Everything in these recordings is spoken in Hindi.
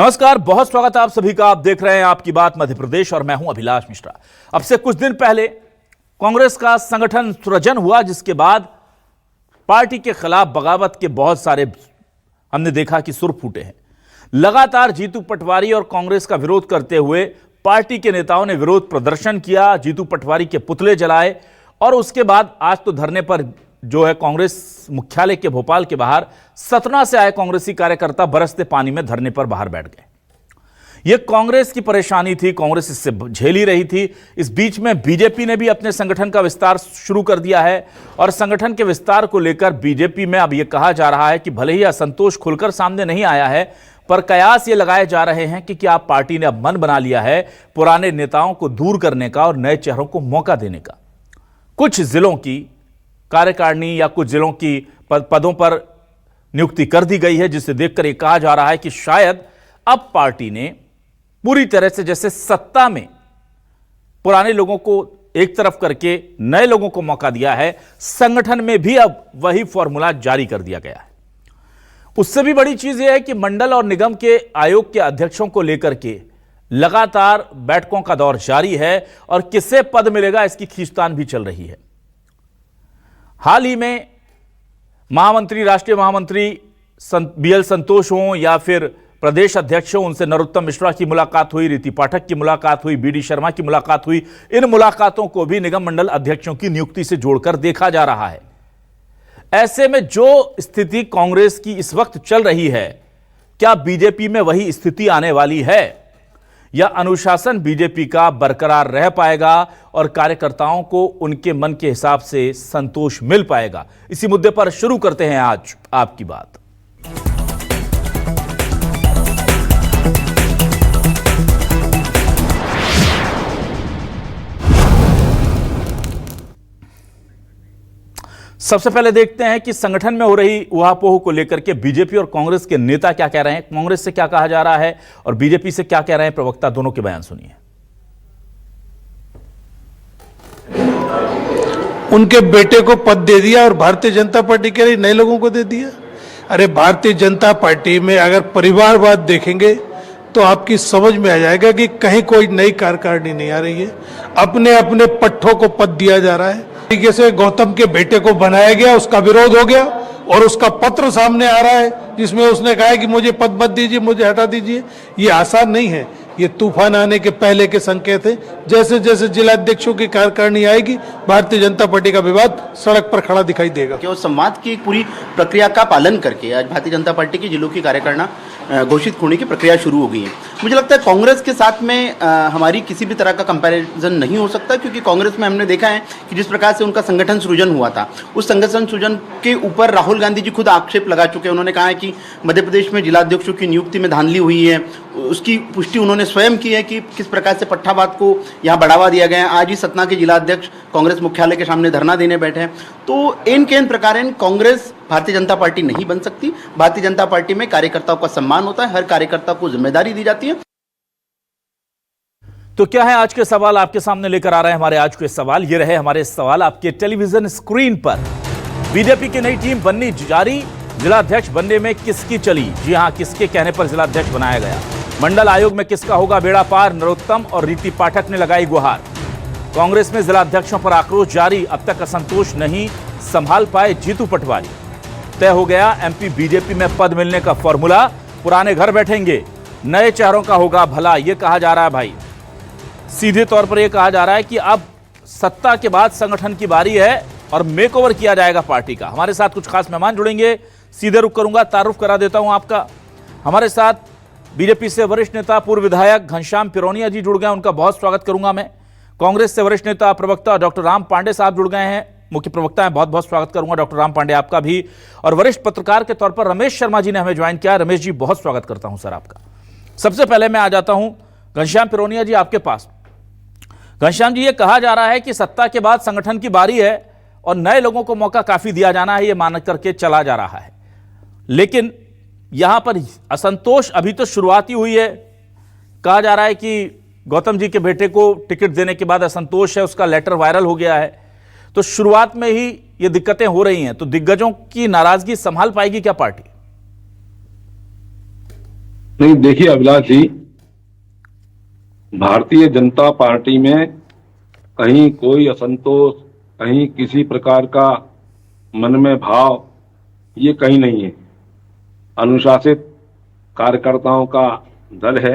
नमस्कार, बहुत स्वागत है आप सभी का। आप देख रहे हैं आपकी बात मध्य प्रदेश और मैं हूं अभिलाष मिश्रा। अब से कुछ दिन पहले कांग्रेस का संगठन सृजन हुआ, जिसके बाद पार्टी के खिलाफ बगावत के बहुत सारे हमने देखा कि सुर फूटे हैं। लगातार जीतू पटवारी और कांग्रेस का विरोध करते हुए पार्टी के नेताओं ने विरोध प्रदर्शन किया, जीतू पटवारी के पुतले जलाए और उसके बाद आज तो धरने पर जो है कांग्रेस मुख्यालय के भोपाल के बाहर सतना से आए कांग्रेसी कार्यकर्ता बरसते पानी में धरने पर बाहर बैठ गए। यह कांग्रेस की परेशानी थी, कांग्रेस इससे झेल ही रही थी। इस बीच में बीजेपी ने भी अपने संगठन का विस्तार शुरू कर दिया है और संगठन के विस्तार को लेकर बीजेपी में अब यह कहा जा रहा है कि भले ही असंतोष खुलकर सामने नहीं आया है, पर कयास ये लगाए जा रहे हैं कि क्या पार्टी ने अब मन बना लिया है पुराने नेताओं को दूर करने का और नए चेहरों को मौका देने का। कुछ जिलों की कार्यकारिणी या कुछ जिलों की पदों पर नियुक्ति कर दी गई है, जिसे देखकर यह कहा जा रहा है कि शायद अब पार्टी ने पूरी तरह से जैसे सत्ता में पुराने लोगों को एक तरफ करके नए लोगों को मौका दिया है, संगठन में भी अब वही फॉर्मूला जारी कर दिया गया है। उससे भी बड़ी चीज यह है कि मंडल और निगम के आयोग के अध्यक्षों को लेकर के लगातार बैठकों का दौर जारी है और किसे पद मिलेगा इसकी खींचतान भी चल रही है। हाल ही में महामंत्री, राष्ट्रीय महामंत्री बीएल संतोष हों या फिर प्रदेश अध्यक्ष हों, उनसे नरोत्तम मिश्रा की मुलाकात हुई, रीति पाठक की मुलाकात हुई, बीडी शर्मा की मुलाकात हुई। इन मुलाकातों को भी निगम मंडल अध्यक्षों की नियुक्ति से जोड़कर देखा जा रहा है। ऐसे में जो स्थिति कांग्रेस की इस वक्त चल रही है, क्या बीजेपी में वही स्थिति आने वाली है या अनुशासन बीजेपी का बरकरार रह पाएगा और कार्यकर्ताओं को उनके मन के हिसाब से संतोष मिल पाएगा? इसी मुद्दे पर शुरू करते हैं आज आपकी बात। सबसे पहले देखते हैं कि संगठन में हो रही उहापोह को लेकर के बीजेपी और कांग्रेस के नेता क्या कह रहे हैं, कांग्रेस से क्या कहा जा रहा है और बीजेपी से क्या कह रहे हैं प्रवक्ता। दोनों के बयान सुनिए। उनके बेटे को पद दे दिया और भारतीय जनता पार्टी के लिए नए लोगों को दे दिया। अरे भारतीय जनता पार्टी में अगर परिवारवाद देखेंगे तो आपकी समझ में आ जाएगा कि कहीं कोई नई कार्यकारिणी नहीं आ रही है। अपने अपने पट्टों को पद दिया जा रहा है। तरीके से गौतम के बेटे को बनाया गया, उसका विरोध हो गया और उसका पत्र सामने आ रहा है जिसमें उसने कहा है कि मुझे पद मत दीजिए, मुझे हटा दीजिए। ये आसान नहीं है, ये तूफान आने के पहले के संकेत है। जैसे जैसे जिलाध्यक्षों की कार्यकारिणी आएगी, भारतीय जनता पार्टी का विवाद सड़क पर खड़ा दिखाई देगा। केवल संवाद की एक पूरी प्रक्रिया का पालन करके आज भारतीय जनता पार्टी की जिलों की कार्यकारिणी घोषित होने की प्रक्रिया शुरू हो गई है। मुझे लगता है कांग्रेस के साथ में हमारी किसी भी तरह का कंपैरिजन नहीं हो सकता, क्योंकि कांग्रेस में हमने देखा है कि जिस प्रकार से उनका संगठन सृजन हुआ था, उस संगठन सृजन के ऊपर राहुल गांधी जी खुद आक्षेप लगा चुके हैं। उन्होंने कहा है कि मध्य प्रदेश में जिलाध्यक्षों की नियुक्ति में धांधली हुई है। उसकी पुष्टि उन्होंने स्वयं की है कि किस प्रकार से पट्टावाद को यहाँ बढ़ावा दिया गया है। आज ही सतना के जिलाध्यक्ष कांग्रेस मुख्यालय के सामने धरना देने बैठे हैं। तो इन प्रकार कांग्रेस भारतीय जनता पार्टी नहीं बन सकती। भारतीय जनता पार्टी में कार्यकर्ताओं का सम्मान होता है, हर कार्यकर्ता को जिम्मेदारी दी जाती है। तो क्या है आज के सवाल आपके सामने लेकर आ रहे हैं हमारे आज के सवाल। ये रहे हमारे सवाल आपके टेलीविजन स्क्रीन पर। बीजेपी की नई टीम बननी जारी, जिलाध्यक्ष बनने में किसकी चली? जी हां, किसके कहने पर जिलाध्यक्ष बनाया गया? मंडल आयोग में किसका होगा बेड़ा पार? नरोत्तम और रीति पाठक ने लगाई गुहार। कांग्रेस में जिलाध्यक्षों पर आक्रोश जारी, अब तक असंतोष नहीं संभाल पाए जीतू पटवारी। तय हो गया एमपी बीजेपी में पद मिलने का फॉर्मूला, पुराने घर बैठेंगे, नए चेहरों का होगा भला, यह कहा जा रहा है। भाई सीधे तौर पर यह कहा जा रहा है कि अब सत्ता के बाद संगठन की बारी है और मेकओवर किया जाएगा पार्टी का। हमारे साथ कुछ खास मेहमान जुड़ेंगे, सीधे रुख करूंगा, तारुफ करा देता हूं आपका। हमारे साथ बीजेपी से वरिष्ठ नेता पूर्व विधायक घनश्याम पिरोनिया जी जुड़ गए, उनका बहुत स्वागत करूंगा मैं। कांग्रेस से वरिष्ठ नेता प्रवक्ता डॉक्टर राम पांडे साहब जुड़ गए हैं, मुख्य प्रवक्ता हैं, बहुत बहुत स्वागत करूंगा डॉक्टर राम पांडे आपका भी। और वरिष्ठ पत्रकार के तौर पर रमेश शर्मा जी ने हमें ज्वाइन किया। रमेश जी बहुत स्वागत करता हूं सर आपका। सबसे पहले मैं आ जाता हूं घनश्याम पिरोनिया जी आपके पास। घनश्याम जी, ये कहा जा रहा है कि सत्ता के बाद संगठन की बारी है और नए लोगों को मौका काफी दिया जाना है, ये मान करके चला जा रहा है, लेकिन यहां पर असंतोष अभी तो शुरुआत ही हुई है। कहा जा रहा है कि गौतम जी के बेटे को टिकट देने के बाद असंतोष है, उसका लेटर वायरल हो गया है। तो शुरुआत में ही ये दिक्कतें हो रही हैं, तो दिग्गजों की नाराजगी संभाल पाएगी क्या पार्टी? नहीं, देखिए अभिलाष जी, भारतीय जनता पार्टी में कहीं कोई असंतोष, कहीं किसी प्रकार का मन में भाव, ये कहीं नहीं है। अनुशासित कार्यकर्ताओं का दल है,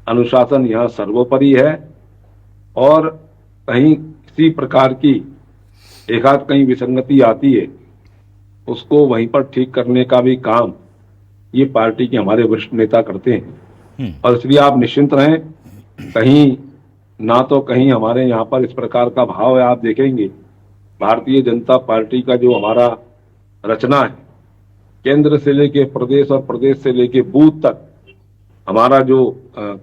अनुशासन यहाँ सर्वोपरि है, और कहीं किसी प्रकार की एकाध कहीं विसंगति आती है, उसको वहीं पर ठीक करने का भी काम ये पार्टी के हमारे वरिष्ठ नेता करते हैं। और इसलिए आप निश्चिंत रहें, कहीं ना तो कहीं हमारे यहाँ पर इस प्रकार का भाव है। आप देखेंगे भारतीय जनता पार्टी का जो हमारा रचना है, केंद्र से लेके प्रदेश और प्रदेश से लेके बूथ तक हमारा जो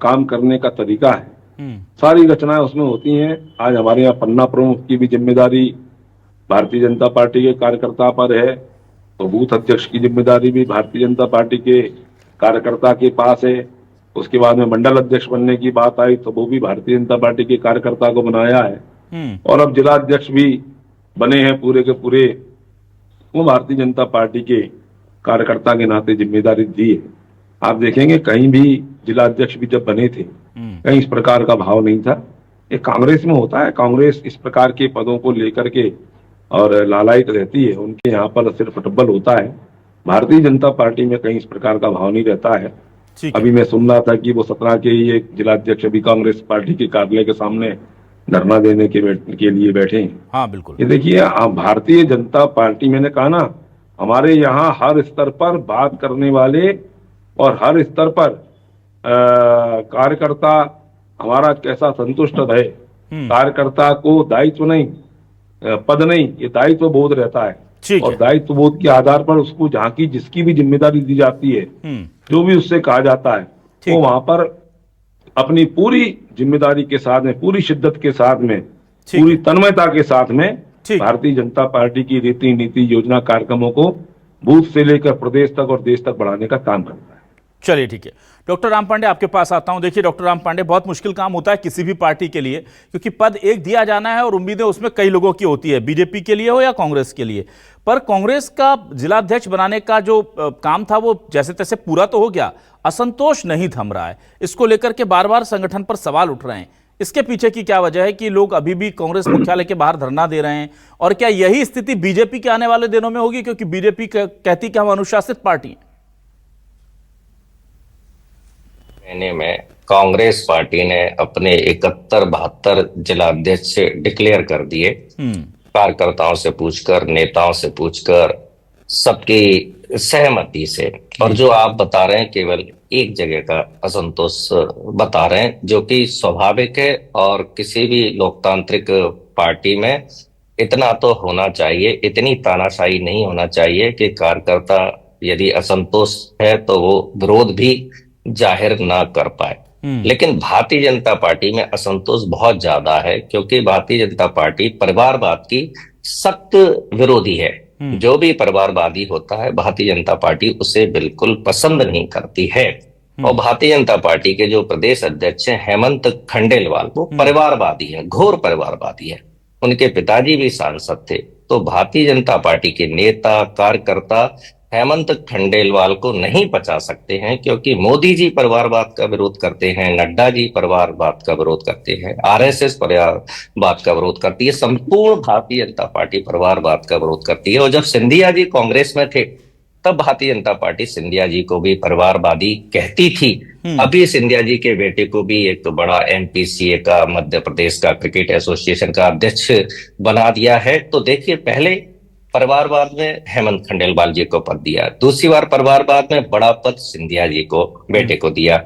काम करने का तरीका है, सारी रचनाएं उसमें होती हैं। आज हमारे यहाँ पन्ना प्रमुख की भी जिम्मेदारी भारतीय जनता पार्टी के कार्यकर्ता पर है, तो बूथ अध्यक्ष की जिम्मेदारी भी भारतीय जनता पार्टी के कार्यकर्ता के पास है। उसके बाद में मंडल अध्यक्ष बनने की बात आई तो वो भी भारतीय जनता पार्टी के कार्यकर्ता को बनाया है, और अब जिला अध्यक्ष भी बने हैं पूरे के पूरे, वो भारतीय जनता पार्टी के कार्यकर्ता के नाते जिम्मेदारी दी है। आप देखेंगे कहीं भी जिला अध्यक्ष भी जब बने थे, कहीं इस प्रकार का भाव नहीं था। ये कांग्रेस में होता है, कांग्रेस इस प्रकार के पदों को लेकर के और लालायित रहती है, उनके यहाँ पर सिर्फ फुटबॉल होता है। भारतीय जनता पार्टी में कहीं इस प्रकार का भाव नहीं रहता है। अभी मैं सुन रहा था कि वो 17 के ही एक जिला अध्यक्ष अभी कांग्रेस पार्टी के कार्यालय के सामने धरना देने के लिए बैठे हैं। हाँ बिल्कुल। ये देखिए, भारतीय जनता पार्टी, मैंने कहा ना, हमारे यहाँ हर स्तर पर बात करने वाले और हर स्तर पर कार्यकर्ता हमारा कैसा संतुष्ट रहे। कार्यकर्ता को दायित्व नहीं, पद नहीं, ये दायित्व बोध रहता है, और दायित्व बोध के आधार पर उसको जहाँ की जिसकी भी जिम्मेदारी दी जाती है, जो भी उससे कहा जाता है, वो वहां पर अपनी पूरी जिम्मेदारी के साथ में, पूरी शिद्दत के साथ में, पूरी तन्मयता के साथ में भारतीय जनता पार्टी की रीति नीति योजना कार्यक्रमों को बूथ से लेकर प्रदेश तक और देश तक बढ़ाने का काम करता है। चलिए ठीक है, डॉक्टर राम पांडे आपके पास आता हूं। देखिए डॉक्टर राम पांडे, बहुत मुश्किल काम होता है किसी भी पार्टी के लिए, क्योंकि पद एक दिया जाना है और उम्मीदें उसमें कई लोगों की होती है, बीजेपी के लिए हो या कांग्रेस के लिए। पर कांग्रेस का जिलाध्यक्ष बनाने का जो काम था वो जैसे तैसे पूरा तो हो गया, असंतोष नहीं थम रहा है। इसको लेकर के बार बार संगठन पर सवाल उठ रहे हैं। इसके पीछे की क्या वजह है कि लोग अभी भी कांग्रेस मुख्यालय के बाहर धरना दे रहे हैं, और क्या यही स्थिति बीजेपी के आने वाले दिनों में होगी, क्योंकि बीजेपी कहती कि हम अनुशासित पार्टी हैं? महीने में कांग्रेस पार्टी ने अपने 71-72 जिलाध्यक्ष डिक्लेयर कर दिए। कार्यकर्ताओं से पूछकर, नेताओं से पूछकर, सबकी सहमति से। और जो आप बता रहे हैं केवल एक जगह का असंतोष बता रहे हैं, जो कि स्वाभाविक है, और किसी भी लोकतांत्रिक पार्टी में इतना तो होना चाहिए, इतनी तानाशाही नहीं होना चाहिए कि कार्यकर्ता यदि असंतोष है तो वो विरोध भी जाहिर ना कर पाए। लेकिन भारतीय जनता पार्टी में असंतोष बहुत ज्यादा है, क्योंकि भारतीय जनता पार्टी परिवारवाद की सख्त विरोधी है। जो भी परिवारवादी होता है, भारतीय जनता पार्टी उसे बिल्कुल पसंद नहीं करती है। और भारतीय जनता पार्टी के जो प्रदेश अध्यक्ष हैं हेमंत खंडेलवाल, वो परिवारवादी हैं, घोर परिवारवादी हैं। उनके पिताजी भी सांसद थे। तो भारतीय जनता पार्टी के नेता, कार्यकर्ता हेमंत खंडेलवाल को नहीं बचा सकते हैं, क्योंकि मोदी जी परिवारवाद का विरोध करते हैं, नड्डा जी परिवारवाद का विरोध करते हैं, आरएसएस परिवारवाद का विरोध करती है, संपूर्ण भारतीय जनता पार्टी परिवारवाद का विरोध करती है। और जब सिंधिया जी कांग्रेस में थे, तब भारतीय जनता पार्टी सिंधिया जी को भी परिवारवादी कहती थी। अभी सिंधिया जी के बेटे को भी एक तो बड़ा एमपीसीए का, मध्य प्रदेश का क्रिकेट एसोसिएशन का अध्यक्ष बना दिया है। तो देखिए, पहले परिवारवाद में हेमंत खंडेलवाल जी को पद दिया, दूसरी बार परिवारवाद में बड़ा पद सिंधिया जी को, बेटे को दिया।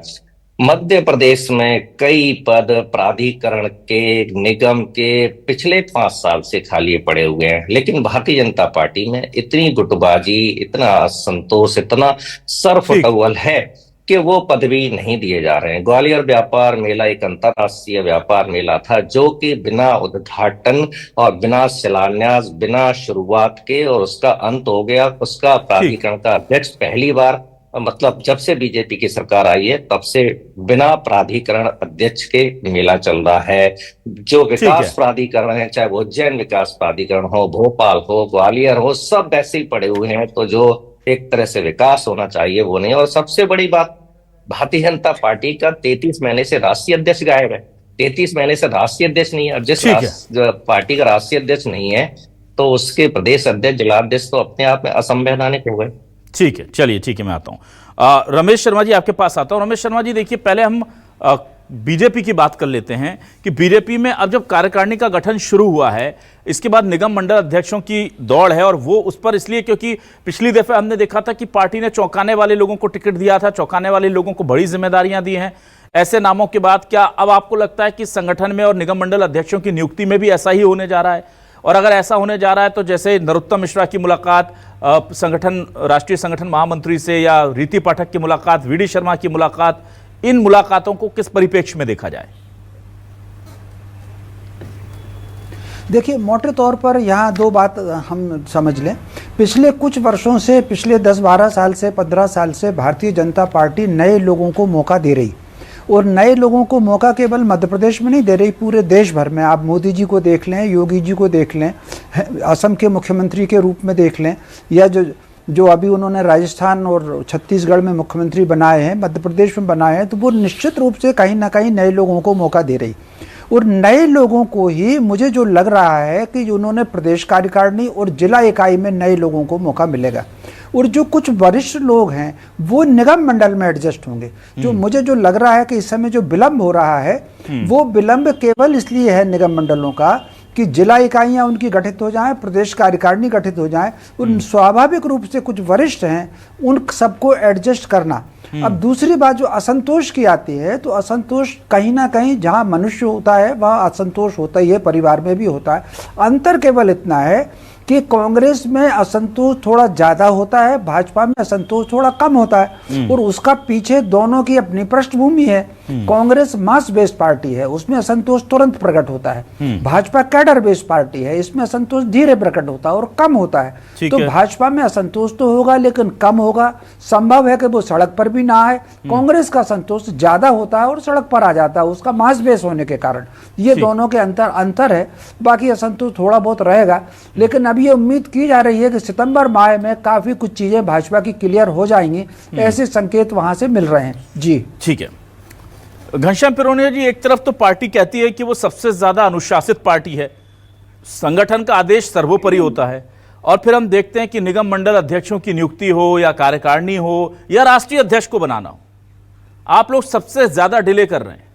मध्य प्रदेश में कई पद प्राधिकरण के, निगम के पिछले 5 साल से खाली पड़े हुए हैं, लेकिन भारतीय जनता पार्टी में इतनी गुटबाजी, इतना असंतोष, इतना सरफुटबल है कि वो पदवी नहीं दिए जा रहे हैं। ग्वालियर व्यापार मेला एक अंतरराष्ट्रीय व्यापार मेला था, जो कि बिना उद्घाटन और बिना शिलान्यास, बिना शुरुआत के, और उसका अंत हो गया। उसका प्राधिकरण का अध्यक्ष पहली बार, मतलब जब से बीजेपी की सरकार आई है तब से बिना प्राधिकरण अध्यक्ष के मेला चल रहा है। जो विकास प्राधिकरण है, चाहे वो उज्जैन विकास प्राधिकरण हो, भोपाल हो, ग्वालियर हो, सब वैसे ही पड़े हुए हैं। तो जो एक तरह से विकास होना चाहिए वो नहीं। और सबसे बड़ी बात, भारतीय जनता पार्टी का 33 महीने से राष्ट्रीय अध्यक्ष गायब है। 33 महीने से राष्ट्रीय अध्यक्ष नहीं है। अब जिस पार्टी का राष्ट्रीय अध्यक्ष नहीं है तो उसके प्रदेश अध्यक्ष, जिलाध्यक्ष तो अपने आप में असंवैधानिक हो गए। ठीक है, चलिए ठीक है, मैं आता हूं। रमेश शर्मा जी आपके पास आता हूं। रमेश शर्मा जी देखिए, पहले हम बीजेपी की बात कर लेते हैं कि बीजेपी में अब जब कार्यकारिणी का गठन शुरू हुआ है, इसके बाद निगम मंडल अध्यक्षों की दौड़ है, और वो उस पर इसलिए क्योंकि पिछली दफे हमने देखा था कि पार्टी ने चौंकाने वाले लोगों को टिकट दिया था, चौंकाने वाले लोगों को बड़ी जिम्मेदारियां दी हैं। ऐसे नामों के बाद क्या अब आपको लगता है कि संगठन में और निगम मंडल अध्यक्षों की नियुक्ति में भी ऐसा ही होने जा रहा है? और अगर ऐसा होने जा रहा है तो जैसे नरोत्तम मिश्रा की मुलाकात संगठन, राष्ट्रीय संगठन महामंत्री से, या रीति पाठक की मुलाकात, वीडी शर्मा की मुलाकात, इन मुलाकातों को किस परिप्रेक्ष्य में देखा जाए? देखिए, मोटे तौर पर यहाँ दो बात हम समझ लें। पिछले कुछ वर्षों से, पिछले 10-12 साल से, 15 साल से भारतीय जनता पार्टी नए लोगों को मौका दे रही, और नए लोगों को मौका केवल मध्य प्रदेश में नहीं दे रही, पूरे देश भर में। आप मोदी जी को देख लें, योगी जी को देख लें, असम के मुख्यमंत्री के रूप में देख लें, या जो अभी उन्होंने राजस्थान और छत्तीसगढ़ में मुख्यमंत्री बनाए हैं, मध्य प्रदेश में बनाए हैं, तो वो निश्चित रूप से कहीं ना कहीं नए लोगों को मौका दे रही। और नए लोगों को ही मुझे जो लग रहा है कि उन्होंने प्रदेश कार्यकारिणी और जिला इकाई में नए लोगों को मौका मिलेगा, और जो कुछ वरिष्ठ लोग हैं वो निगम मंडल में एडजस्ट होंगे। जो मुझे जो लग रहा है कि इस समय जो विलंब हो रहा है, वो विलंब केवल इसलिए है निगम मंडलों का कि जिला इकाइयां उनकी गठित हो जाएं, प्रदेश कार्यकारिणी गठित हो जाए, उन स्वाभाविक रूप से कुछ वरिष्ठ हैं उन सबको एडजस्ट करना। अब दूसरी बात जो असंतोष की आती है, तो असंतोष कहीं ना कहीं जहां मनुष्य होता है वहां असंतोष होता ही है, परिवार में भी होता है। अंतर केवल इतना है कि कांग्रेस में असंतोष थोड़ा ज्यादा होता है, भाजपा में असंतोष थोड़ा कम होता है, और उसका पीछे दोनों की अपनी पृष्ठभूमि है। कांग्रेस मास बेस्ड पार्टी है, उसमें असंतोष तुरंत प्रकट होता है। भाजपा कैडर बेस्ड पार्टी है, इसमें असंतोष धीरे प्रकट होता है और कम होता है। तो भाजपा में असंतोष तो होगा लेकिन कम होगा, संभव है कि वो सड़क पर भी ना आए। कांग्रेस का संतोष ज्यादा होता है और सड़क पर आ जाता है, उसका मास बेस होने के कारण। ये दोनों के अंतर है। बाकी असंतोष थोड़ा बहुत रहेगा, लेकिन अब ये उम्मीद की जा रही है कि सितंबर माह में काफी कुछ चीजें भाजपा की क्लियर हो जाएंगी, ऐसे संकेत वहां से मिल रहे हैं। जी ठीक है। घनश्याम पिरोनिया जी, एक तरफ तो पार्टी कहती है कि वो सबसे ज्यादा अनुशासित पार्टी है, संगठन का आदेश सर्वोपरि होता है, और फिर हम देखते हैं कि निगम मंडल अध्यक्षों की नियुक्ति हो या कार्यकारिणी हो या राष्ट्रीय अध्यक्ष को बनाना हो, आप लोग सबसे ज्यादा डिले कर रहे हैं।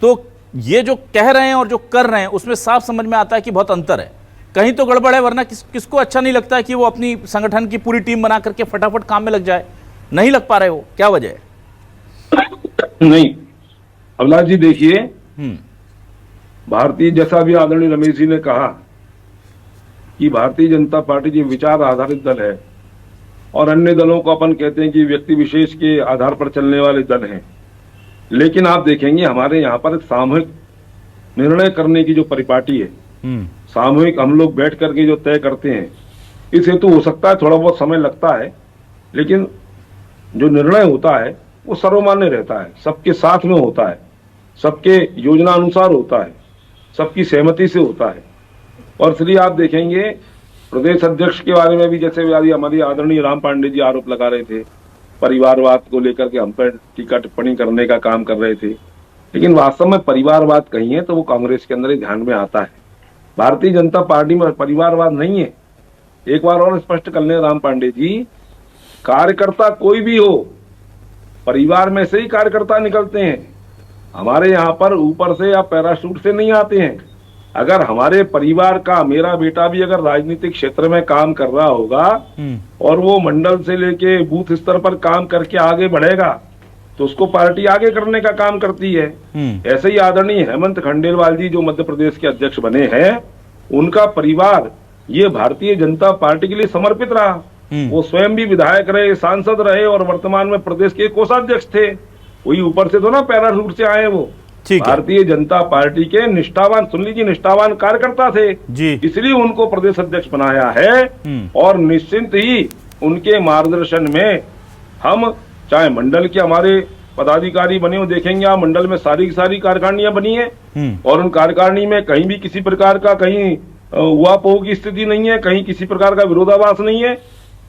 तो ये जो कह रहे हैं और जो कर रहे हैं उसमें साफ समझ में आता है कि बहुत अंतर है। कहीं तो गड़बड़ है, वरना किसको अच्छा नहीं लगता है कि वो अपनी संगठन की पूरी टीम बना करके फटाफट काम में लग जाए। नहीं लग पा रहे हो, क्या वजह है? नहीं अभिलाष जी, देखिए, भारतीय, जैसा भी आदरणीय रमेश जी ने कहा कि भारतीय जनता पार्टी जो विचार आधारित दल है, और अन्य दलों को अपन कहते हैं कि व्यक्ति विशेष के आधार पर चलने वाले दल हैं। लेकिन आप देखेंगे हमारे यहाँ पर सामूहिक निर्णय करने की जो परिपाटी है, सामूहिक हम लोग बैठ करके जो तय करते हैं, इस हेतु हो सकता है थोड़ा बहुत समय लगता है, लेकिन जो निर्णय होता है वो सर्वमान्य रहता है, सबके साथ में होता है, सबके योजना अनुसार होता है, सबकी सहमति से होता है। और इसलिए आप देखेंगे प्रदेश अध्यक्ष के बारे में भी, जैसे हमारी आदरणीय राम पांडे जी आरोप लगा रहे थे, परिवारवाद को लेकर के हम पर टीका टिप्पणी करने का काम कर रहे थे, लेकिन वास्तव में परिवारवाद कहीं है तो वो कांग्रेस के अंदर ही ध्यान में आता है। भारतीय जनता पार्टी में परिवारवाद नहीं है। एक बार और स्पष्ट कर लें राम पांडे जी, कार्यकर्ता कोई भी हो, परिवार में से ही कार्यकर्ता निकलते हैं। हमारे यहाँ पर ऊपर से या पैराशूट से नहीं आते हैं। अगर हमारे परिवार का, मेरा बेटा भी अगर राजनीतिक क्षेत्र में काम कर रहा होगा और वो मंडल से लेके बूथ स्तर पर काम करके आगे बढ़ेगा, तो उसको पार्टी आगे करने का काम करती है। ऐसे ही आदरणीय हेमंत खंडेलवाल जी जो मध्य प्रदेश के अध्यक्ष बने हैं, उनका परिवार ये भारतीय जनता पार्टी के लिए समर्पित रहा। वो स्वयं भी विधायक रहे, सांसद रहे, और वर्तमान में प्रदेश के कोषाध्यक्ष थे। वही ऊपर से तो ना पैराशूट से आए, वो भारतीय जनता पार्टी के निष्ठावान, सुन लीजिए, निष्ठावान कार्यकर्ता थे, इसलिए उनको प्रदेश अध्यक्ष बनाया है। और निश्चिंत ही उनके मार्गदर्शन में हम, चाहे मंडल के हमारे पदाधिकारी बने हो, देखेंगे आप मंडल में सारी की सारी कार्यकारिणियां बनी है, और उन कार्यकारिणी में कहीं भी किसी प्रकार का कहीं उहापोह की स्थिति नहीं है, कहीं किसी प्रकार का विरोधाभास नहीं है।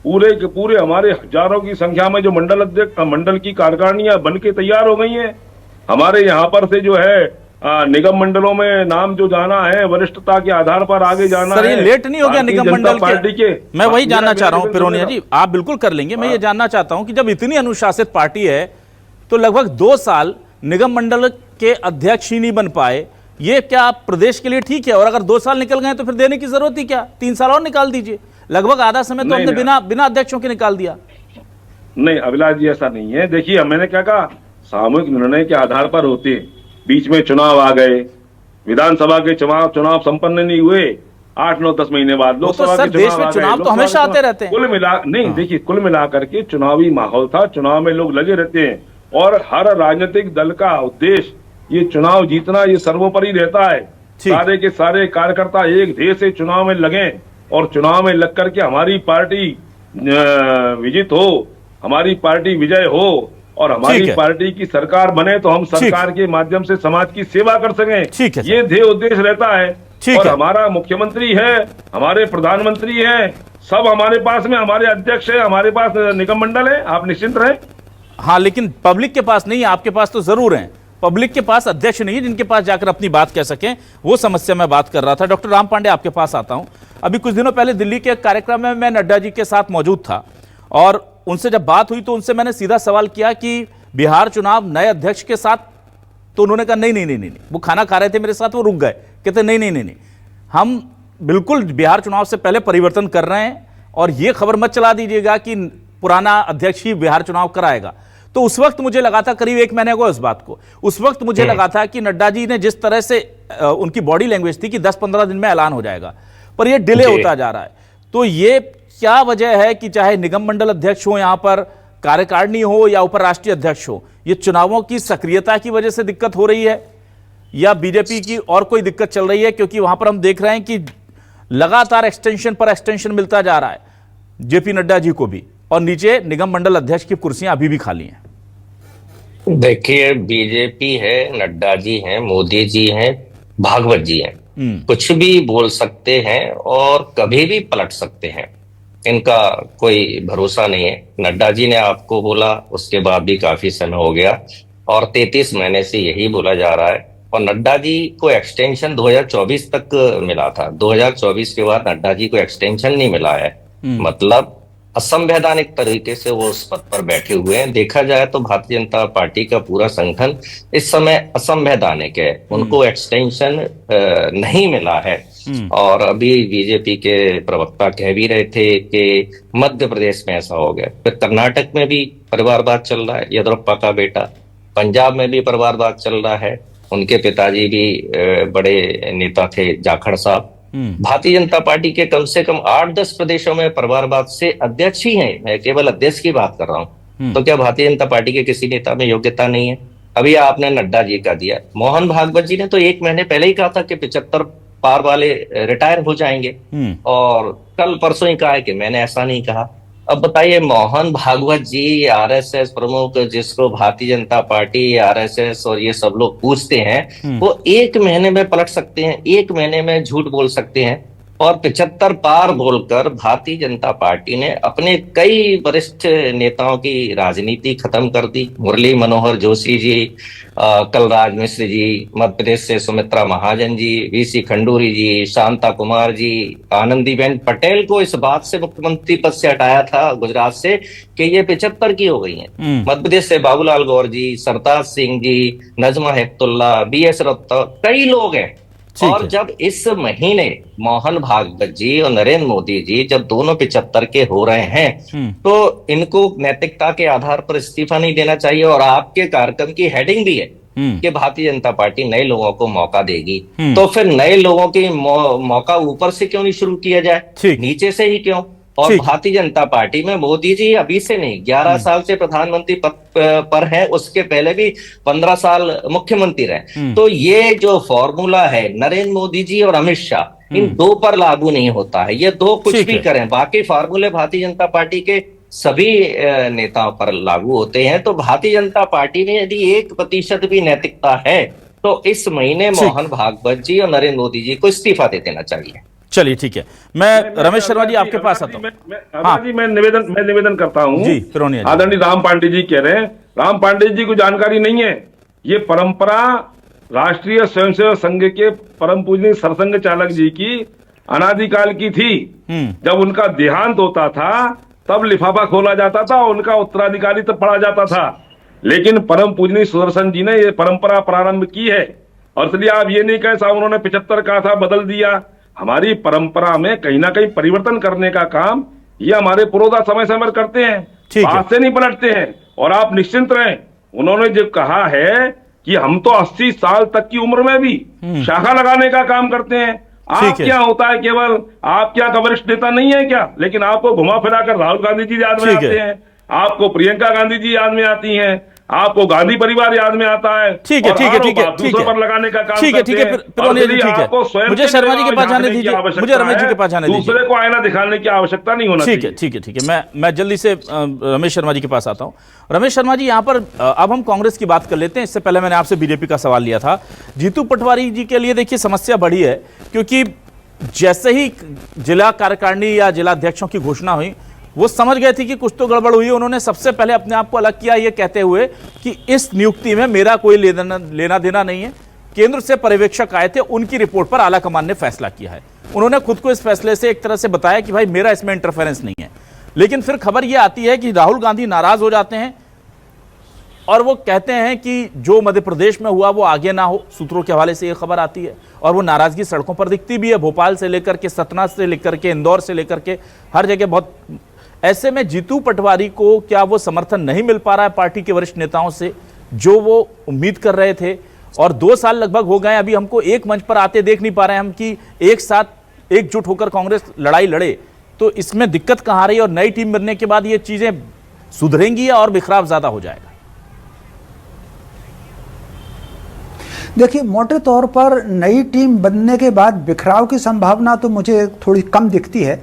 पूरे के पूरे हमारे हजारों की संख्या में जो मंडल अध्यक्ष, मंडल की कार्यकारिणियां बन के तैयार हो गई हैं। हमारे यहाँ पर से जो है निगम मंडलों में नाम जो जाना है, वरिष्ठता के आधार पर आगे जाना सर, है। ये लेट नहीं हो गया निगम मंडल पार्टी के? मैं वही जानना चाह रहा हूं पिरोनिया जी, आप बिल्कुल कर लेंगे। मैं ये जानना चाहता हूं कि जब इतनी अनुशासित पार्टी है तो लगभग 2 साल निगम मंडल के अध्यक्ष ही नहीं बन पाए, ये क्या प्रदेश के लिए ठीक है? और अगर 2 साल निकल गए तो फिर देने की जरूरत ही क्या? 3 साल और निकाल दीजिए। लगभग आधा समय तो हमने बिना अध्यक्षों के निकाल दिया। नहीं अभिलाष जी, ऐसा नहीं है। देखिए, मैंने क्या कहा, सामूहिक निर्णय के आधार पर होते, बीच में चुनाव आ गए, विधानसभा के चुनाव संपन्न नहीं हुए, 8, 9, 10 महीने बाद लोकसभा के देश में चुनाव तो हमेशा आते रहते हैं। कुल मिला नहीं, देखिए कुल मिलाकर के चुनावी माहौल था, चुनाव में लोग लगे रहते हैं और हर राजनीतिक दल का उद्देश्य ये चुनाव जीतना, ये सर्वोपरि रहता है। सारे के सारे कार्यकर्ता एक ध्येय से चुनाव में लगे और चुनाव में लग करके हमारी पार्टी विजित हो, हमारी पार्टी विजय हो और हमारी पार्टी की सरकार बने तो हम सरकार के माध्यम से समाज की सेवा कर सकें, ये ध्येय उद्देश्य रहता है। और हमारा मुख्यमंत्री है, हमारे प्रधानमंत्री है, सब हमारे पास में, हमारे अध्यक्ष है, हमारे पास निगम मंडल है, आप निश्चिंत रहें। हाँ, लेकिन पब्लिक के पास नहीं है, आपके पास तो जरूर है। पब्लिक के पास अध्यक्ष नहीं है जिनके पास जाकर अपनी बात कह सकें, वो समस्या मैं बात कर रहा था। डॉक्टर राम पांडे, आपके पास आता हूं। अभी कुछ दिनों पहले दिल्ली के कार्यक्रम में मैं नड्डा जी के साथ मौजूद था और उनसे जब बात हुई तो उनसे मैंने सीधा सवाल किया कि बिहार चुनाव नए अध्यक्ष के साथ, तो उन्होंने कहा नहीं, वो खाना खा रहे थे मेरे साथ, वो रुक गए, कहते नहीं, हम बिल्कुल बिहार चुनाव से पहले परिवर्तन कर रहे हैं और ये खबर मत चला दीजिएगा कि पुराना अध्यक्ष ही बिहार चुनाव कराएगा। तो उस वक्त मुझे लगा था, करीब 1 महीने को इस बात को, उस वक्त मुझे लगा था कि नड्डा जी ने जिस तरह से उनकी बॉडी लैंग्वेज थी कि 10-15 दिन में ऐलान हो जाएगा, पर यह डिले होता जा रहा है। तो ये क्या वजह है कि चाहे निगम मंडल अध्यक्ष हो, यहां पर कार्यकारिणी हो या उप राष्ट्रीय अध्यक्ष हो, ये चुनावों की सक्रियता की वजह से दिक्कत हो रही है या बीजेपी की और कोई दिक्कत चल रही है? क्योंकि वहां पर हम देख रहे हैं कि लगातार एक्सटेंशन पर एक्सटेंशन मिलता जा रहा है जेपी नड्डा जी को भी, और नीचे निगम मंडल अध्यक्ष की कुर्सियां अभी भी खाली हैं। देखिए, बीजेपी है, नड्डा जी हैं, मोदी जी हैं, भागवत जी हैं, कुछ भी बोल सकते हैं और कभी भी पलट सकते हैं, इनका कोई भरोसा नहीं है। नड्डा जी ने आपको बोला, उसके बाद भी काफी समय हो गया और 33 महीने से यही बोला जा रहा है। और नड्डा जी को एक्सटेंशन 2024 तक मिला था, 2024 के बाद नड्डा जी को एक्सटेंशन नहीं मिला है, मतलब असंवैधानिक तरीके से वो उस पद पर बैठे हुए हैं। देखा जाए तो भारतीय जनता पार्टी का पूरा संगठन इस समय असंवैधानिक है, उनको एक्सटेंशन नहीं मिला है। और अभी बीजेपी के प्रवक्ता कह भी रहे थे कि मध्य प्रदेश में ऐसा हो गया, फिर कर्नाटक में भी परिवारवाद चल रहा है, येदियुरप्पा का बेटा, पंजाब में भी परिवारवाद चल रहा है, उनके पिताजी भी बड़े नेता थे, जाखड़ साहब। भारतीय जनता पार्टी के कम से कम 8-10 प्रदेशों में परिवारवाद से अध्यक्ष ही हैं, मैं केवल अध्यक्ष की बात कर रहा हूं। तो क्या भारतीय जनता पार्टी के किसी नेता में योग्यता नहीं है? अभी आपने नड्डा जी का दिया, मोहन भागवत जी ने तो 1 महीने पहले ही कहा था कि 75 पार वाले रिटायर हो जाएंगे और कल परसों ही कहा है कि मैंने ऐसा नहीं कहा। अब बताइए, मोहन भागवत जी आरएसएस प्रमुख, जिसको भारतीय जनता पार्टी, आरएसएस और ये सब लोग पूछते हैं, वो 1 महीने में पलट सकते हैं, 1 महीने में झूठ बोल सकते हैं और 75 पार बोलकर भारतीय जनता पार्टी ने अपने कई वरिष्ठ नेताओं की राजनीति खत्म कर दी। मुरली मनोहर जोशी जी, कलराज मिश्र जी, मध्य प्रदेश से सुमित्रा महाजन जी, वीसी खंडूरी जी, शांता कुमार जी, आनंदीबेन पटेल को इस बात से मुख्यमंत्री पद से हटाया था गुजरात से कि ये 75 की हो गई हैं। मध्य प्रदेश से बाबूलाल गौर जी, सरताज सिंह जी, नजमा हेपतुल्ला, BS रत्ता, कई लोग हैं। और जब इस महीने मोहन भागवत जी और नरेंद्र मोदी जी जब दोनों 75 के हो रहे हैं, तो इनको नैतिकता के आधार पर इस्तीफा नहीं देना चाहिए। और आपके कार्यक्रम की हेडिंग भी है कि भारतीय जनता पार्टी नए लोगों को मौका देगी, तो फिर नए लोगों की मौका ऊपर से क्यों नहीं शुरू किया जाए, नीचे से ही क्यों? और भारतीय जनता पार्टी में मोदी जी अभी से नहीं, 11 साल से प्रधानमंत्री पद पर है, उसके पहले भी 15 साल मुख्यमंत्री रहे। तो ये जो फॉर्मूला है नरेंद्र मोदी जी और अमित शाह, इन 2 पर लागू नहीं होता है। ये 2 कुछ भी करें, बाकी फार्मूले भारतीय जनता पार्टी के सभी नेताओं पर लागू होते हैं। तो भारतीय जनता पार्टी में यदि 1% भी नैतिकता है तो इस महीने मोहन भागवत जी और नरेंद्र मोदी जी को इस्तीफा दे देना चाहिए। चलिए ठीक है, मैं रमेश शर्मा जी आपके पास आता हूँ। हाँ जी, मैं निवेदन करता हूँ जी, फिरौनिया जी। आदरणीय राम पांडे जी कह रहे हैं, राम पांडे जी को जानकारी नहीं है। ये परंपरा राष्ट्रीय स्वयंसेवक संघ के परम पूजनीय सरसंघ चालक जी की अनादिकाल की थी। जब उनका देहांत होता था तब लिफाफा खोला जाता था, उनका उत्तराधिकारी तब पढ़ा जाता था। लेकिन परम पूजनीय सुदर्शन जी ने ये परंपरा प्रारंभ की है, और इसलिए आप ये नहीं कह साहब उन्होंने 75 कहा था बदल दिया। हमारी परंपरा में कहीं ना कहीं परिवर्तन करने का काम ये हमारे पुरोधा समय समय करते हैं, बात से नहीं पलटते हैं। और आप निश्चिंत रहें, उन्होंने जब कहा है कि हम तो 80 साल तक की उम्र में भी शाखा लगाने का काम करते हैं। आप क्या होता है, केवल आप क्या का वरिष्ठ नेता नहीं है क्या? लेकिन आपको घुमा फिरा कर राहुल गांधी जी याद में आते हैं, आपको प्रियंका गांधी जी याद में आती हैं, आपको गांधी परिवार याद में आता है। ठीक है ठीक है ठीक है ठीक है पर लगाने का काम ठीक है ठीक है, फिरौनिया जी ठीक है, मुझे शर्मा जी के पास जाने दीजिए, मुझे रमेश जी के पास जाने दीजिए। दूसरे को आईना दिखाने की आवश्यकता नहीं होना चाहिए। ठीक है ठीक है, मैं जल्दी से रमेश शर्मा जी के पास आता हूं। रमेश शर्मा जी, यहाँ पर अब हम कांग्रेस की बात कर लेते हैं। इससे पहले मैंने आपसे बीजेपी का सवाल लिया था। जीतू पटवारी जी के लिए देखिए समस्या बड़ी है, क्योंकि जैसे ही जिला कार्यकारिणी या जिला अध्यक्षों की घोषणा हुई, वो समझ गए थे कि कुछ तो गड़बड़ हुई। उन्होंने सबसे पहले अपने आप को अलग किया, ये कहते हुए कि इस नियुक्ति में मेरा कोई लेना देना नहीं है। केंद्र से पर्यवेक्षक आए थे, उनकी रिपोर्ट पर आला कमान ने फैसला किया है। उन्होंने खुद को इस फैसले से एक तरह से बताया कि भाई मेरा इसमें इंटरफेरेंस नहीं है। लेकिन फिर खबर यह आती है कि राहुल गांधी नाराज हो जाते हैं और वो कहते हैं कि जो मध्य प्रदेश में हुआ वो आगे ना हो। सूत्रों के हवाले से ये खबर आती है, और वो नाराजगी सड़कों पर दिखती भी है, भोपाल से लेकर के, सतना से लेकर के, इंदौर से लेकर के, हर जगह बहुत। ऐसे में जीतू पटवारी को क्या वो समर्थन नहीं मिल पा रहा है पार्टी के वरिष्ठ नेताओं से, जो वो उम्मीद कर रहे थे? और 2 साल लगभग हो गए, अभी हमको एक मंच पर आते देख नहीं पा रहे हैं हम कि एक साथ एकजुट होकर कांग्रेस लड़ाई लड़े। तो इसमें दिक्कत कहाँ आ रही है, और नई टीम बनने के बाद ये चीजें सुधरेंगी या और बिखराव ज्यादा हो जाएगा? देखिए, मोटे तौर पर नई टीम बनने के बाद बिखराव की संभावना तो मुझे थोड़ी कम दिखती है,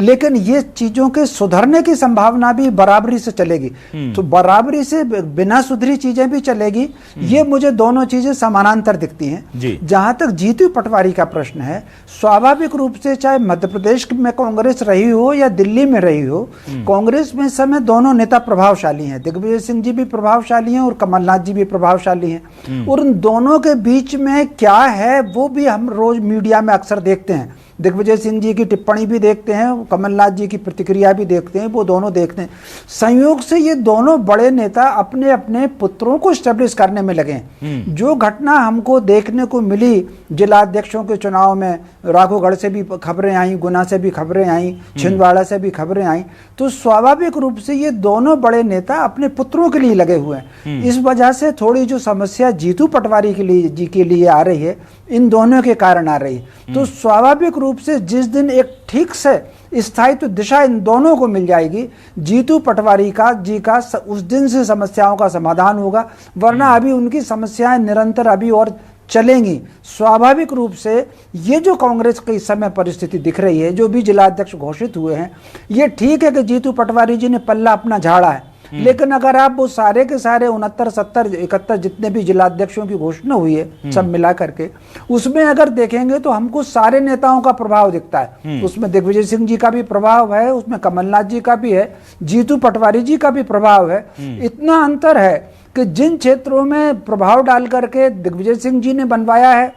लेकिन ये चीजों के सुधरने की संभावना भी बराबरी से चलेगी। तो बराबरी से बिना सुधरी चीजें भी चलेगी, ये मुझे दोनों चीजें समानांतर दिखती हैं। जहां तक जीतू पटवारी का प्रश्न है, स्वाभाविक रूप से चाहे मध्य प्रदेश में कांग्रेस रही हो या दिल्ली में रही हो, कांग्रेस में इस समय दोनों नेता प्रभावशाली हैं। दिग्विजय सिंह जी भी प्रभावशाली हैं और कमलनाथ जी भी प्रभावशाली हैं, और उन दोनों के बीच में क्या है वो भी हम रोज मीडिया में अक्सर देखते हैं। दिग्विजय सिंह जी की टिप्पणी भी देखते हैं, कमलनाथ जी की प्रतिक्रिया भी देखते हैं, वो दोनों देखते हैं। संयोग से ये दोनों बड़े नेता अपने अपने पुत्रों को स्टेब्लिश करने में लगे हैं। जो घटना हमको देखने को मिली जिला अध्यक्षों के चुनाव में, राघोगढ़ से भी खबरें आई, गुना से भी खबरें आई, छिंदवाड़ा से भी खबरें आई, तो स्वाभाविक रूप से ये दोनों बड़े नेता अपने पुत्रों के लिए लगे हुए हैं। इस वजह से थोड़ी जो समस्या जीतू पटवारी के लिए आ रही है, इन दोनों के कारण आ रही है। तो स्वाभाविक रूप से जिस दिन एक ठीक से स्थायित्व दिशा इन दोनों को मिल जाएगी, जीतू पटवारी जी का उस दिन से समस्याओं का समाधान होगा। वरना अभी उनकी समस्याएं निरंतर अभी और चलेंगी। स्वाभाविक रूप से ये जो कांग्रेस की इस समय परिस्थिति दिख रही है, जो भी जिला अध्यक्ष घोषित हुए हैं, ये ठीक है कि जीतू पटवारी जी ने पल्ला अपना झाड़ा है, लेकिन अगर आप वो सारे के सारे 69, 70, 71 जितने भी जिला अध्यक्षों की घोषणा हुई है सब मिला करके, उसमें अगर देखेंगे तो हमको सारे नेताओं का प्रभाव दिखता है। उसमें दिग्विजय सिंह जी का भी प्रभाव है, उसमें कमलनाथ जी का भी है, जीतू पटवारी जी का भी प्रभाव है। इतना अंतर है कि जिन क्षेत्रों में प्रभाव डाल करके दिग्विजय सिंह जी ने बनवाया है,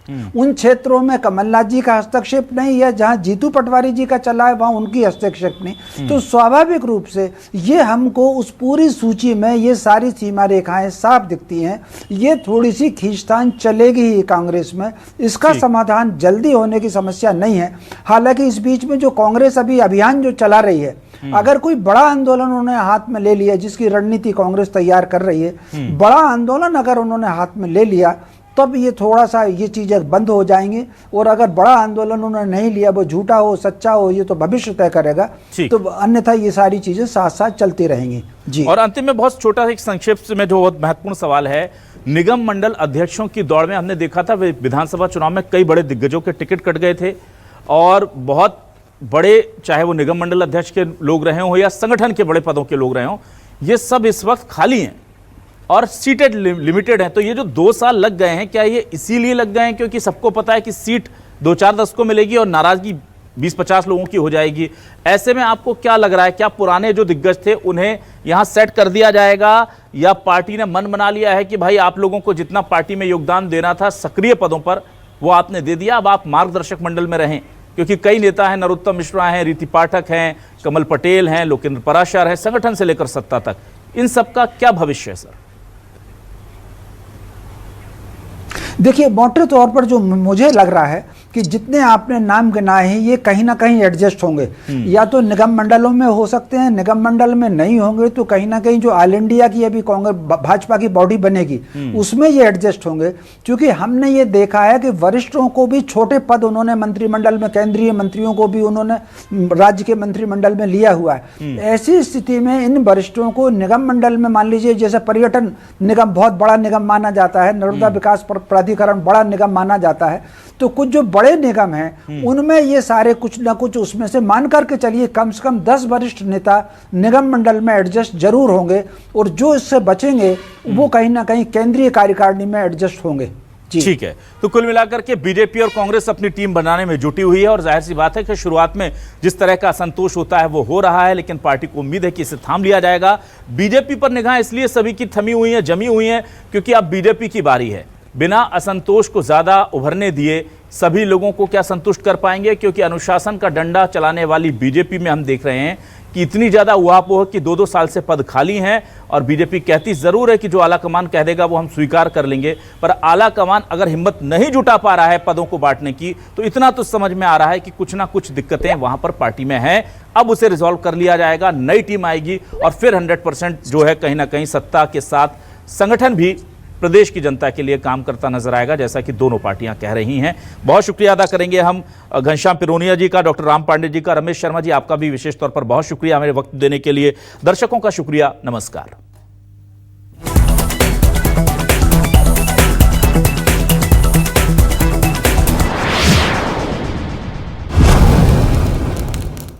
उन क्षेत्रों में कमलनाथ जी का हस्तक्षेप नहीं है। जहां जीतू पटवारी जी का चला है वहां उनकी हस्तक्षेप नहीं। तो स्वाभाविक रूप से ये हमको उस पूरी सूची में ये सारी सीमा रेखाएं साफ दिखती हैं। ये थोड़ी सी खींचतान चलेगी ही कांग्रेस में, इसका समाधान जल्दी होने की समस्या नहीं है। हालांकि इस बीच में जो कांग्रेस अभी अभियान जो चला रही है, अगर कोई बड़ा आंदोलन उन्होंने हाथ में ले लिया, जिसकी रणनीति कांग्रेस तैयार कर रही है, बड़ा आंदोलन अगर उन्होंने हाथ में ले लिया, तब ये थोड़ा सा ये चीजें बंद हो जाएंगी। और अगर बड़ा आंदोलन उन्होंने नहीं लिया, वो झूठा हो सच्चा हो, ये तो भविष्य तय करेगा। तो अन्यथा ये सारी चीजें साथ साथ चलती रहेंगी। जी, और अंतिम में बहुत छोटा सा एक संक्षेप में जो बहुत महत्वपूर्ण सवाल है, निगम मंडल अध्यक्षों की दौड़ में हमने देखा था विधानसभा चुनाव में कई बड़े दिग्गजों के टिकट कट गए थे, और बहुत बड़े, चाहे वो निगम मंडल अध्यक्ष के लोग रहे हों या संगठन के बड़े पदों के लोग रहे हों, ये सब इस वक्त खाली हैं और सीटें लिमिटेड हैं। तो ये जो 2 साल लग गए हैं, क्या ये इसीलिए लग गए हैं क्योंकि सबको पता है कि सीट 2-4 दशकों मिलेगी और नाराजगी 20-50 लोगों की हो जाएगी। ऐसे में आपको क्या लग रहा है, क्या पुराने जो दिग्गज थे उन्हें यहां सेट कर दिया जाएगा या पार्टी ने मन बना लिया है कि भाई आप लोगों को जितना पार्टी में योगदान देना था सक्रिय पदों पर वो आपने दे दिया, अब आप मार्गदर्शक मंडल में रहें? क्योंकि कई नेता हैं, नरोत्तम मिश्रा हैं, रीति पाठक हैं, कमल पटेल हैं, लोकेंद्र पराशर हैं, संगठन से लेकर सत्ता तक, इन सबका क्या भविष्य है सर? देखिए, मोटे तौर पर जो मुझे लग रहा है कि जितने आपने नाम गिनाए हैं ये कहीं ना कहीं एडजस्ट होंगे। या तो निगम मंडलों में हो सकते हैं, निगम मंडल में नहीं होंगे तो कहीं ना कहीं जो ऑल इंडिया की अभी कांग्रेस भाजपा की बॉडी बनेगी उसमें ये एडजस्ट होंगे। क्योंकि हमने ये देखा है कि वरिष्ठों को भी छोटे पद उन्होंने मंत्रिमंडल में, केंद्रीय मंत्रियों को भी उन्होंने राज्य के मंत्रिमंडल में लिया हुआ है। ऐसी स्थिति में इन वरिष्ठों को निगम मंडल में, मान लीजिए जैसे पर्यटन निगम बहुत बड़ा निगम माना जाता है, नर्मदा विकास प्राधिकरण बड़ा निगम माना जाता है, तो कुछ जो बड़े निगम हैं उनमें ये सारे कुछ ना कुछ उसमें से मान करके चलिए कम से कम 10 वरिष्ठ नेता निगम मंडल में एडजस्ट जरूर होंगे और जो इससे बचेंगे वो कहीं ना कहीं केंद्रीय कार्यकारिणी में एडजस्ट होंगे। ठीक है, तो कुल मिलाकर के बीजेपी और कांग्रेस अपनी टीम बनाने में जुटी हुई है और जाहिर सी बात है कि शुरुआत में जिस तरह का असंतोष होता है वो हो रहा है, लेकिन पार्टी को उम्मीद है कि इसे थाम लिया जाएगा। बीजेपी पर निगाह इसलिए सभी की थमी हुई है, जमी हुई है, क्योंकि अब बीजेपी की बारी है। बिना असंतोष को ज्यादा उभरने दिए सभी लोगों को क्या संतुष्ट कर पाएंगे? क्योंकि अनुशासन का डंडा चलाने वाली बीजेपी में हम देख रहे हैं कि इतनी ज्यादा उहापोह कि 2-2 साल से पद खाली हैं और बीजेपी कहती जरूर है कि जो आला कमान कह देगा वो हम स्वीकार कर लेंगे, पर आला कमान अगर हिम्मत नहीं जुटा पा रहा है पदों को बांटने की तो इतना तो समझ में आ रहा है कि कुछ ना कुछ दिक्कतें वहां पर पार्टी में हैं। अब उसे रिजॉल्व कर लिया जाएगा, नई टीम आएगी और फिर 100% जो है कहीं ना कहीं सत्ता के साथ संगठन भी प्रदेश की जनता के लिए काम करता नजर आएगा, जैसा कि दोनों पार्टियां कह रही हैं। बहुत शुक्रिया अदा करेंगे हम घनश्याम पिरोनिया जी का, डॉक्टर राम पांडे जी का, रमेश शर्मा जी आपका भी विशेष तौर पर बहुत शुक्रिया हमें वक्त देने के लिए। दर्शकों का शुक्रिया, नमस्कार।